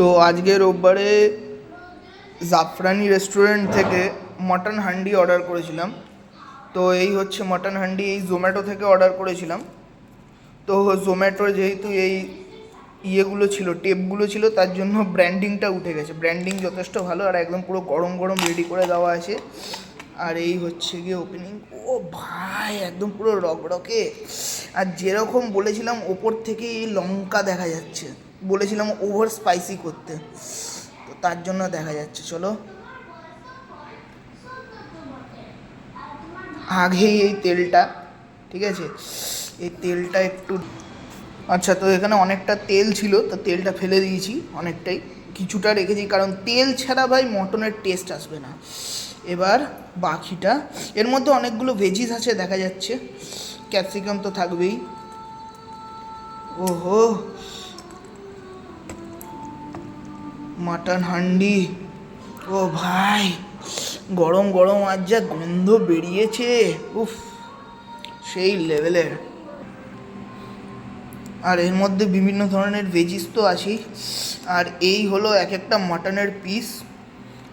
তো আজকে রোববারে জাফরানি রেস্টুরেন্ট থেকে মটন হান্ডি অর্ডার করেছিলাম। তো এই হচ্ছে মটন হান্ডি, এই জোম্যাটো থেকে অর্ডার করেছিলাম। তো জোম্যাটোর যেহেতু এই ইয়েগুলো ছিল, টেপগুলো ছিল, তার জন্য ব্র্যান্ডিংটা উঠে গেছে। ব্র্যান্ডিং যথেষ্ট ভালো আর একদম পুরো গরম গরম রেডি করে দেওয়া আছে। আর এই হচ্ছে গিয়ে ওপেনিং। ও ভাই, একদম পুরো রকরকে। আর যেরকম বলেছিলাম ওপর থেকে এই লঙ্কা দেখা যাচ্ছে, বলেছিলাম ওভার স্পাইসি করতে, তো তার জন্য দেখা যাচ্ছে। চলো, আগেই এই তেলটা, ঠিক আছে, এই তেলটা একটু, আচ্ছা, তো এখানে অনেকটা তেল ছিল, তো তেলটা ফেলে দিয়েছি অনেকটাই, কিছুটা রেখেছি, কারণ তেল ছাড়া ভাই মটনের টেস্ট আসবে না। এবার বাকিটা, এর মধ্যে অনেকগুলো ভেজিস আছে দেখা যাচ্ছে, ক্যাপসিকাম তো থাকবেই। ওহো, মাটন হান্ডি, ও ভাই, গরম গরম আজ যা গন্ধ বেরিয়েছে, উফ, সেই লেভেলের। আর এর মধ্যে বিভিন্ন ধরনের ভেজিস তো আছেই। আর এই হলো এক একটা মাটনের পিস।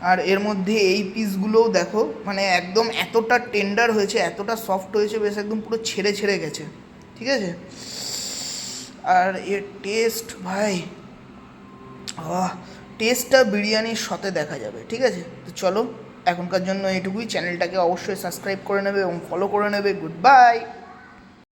আর এর মধ্যে এই পিসগুলোও দেখো, মানে একদম এতটা টেন্ডার হয়েছে, এতটা সফট হয়েছে, বেশ একদম পুরো ছেড়ে ছেড়ে গেছে, ঠিক আছে। আর এর টেস্ট ভাই, টেস্টটা বিরিয়ানির সাথে দেখা যাবে, ঠিক আছে। তো চলো, এখনকার জন্য এইটুকুই। চ্যানেলটাকে অবশ্যই সাবস্ক্রাইব করে নেবে এবং ফলো করে নেবে। Good bye.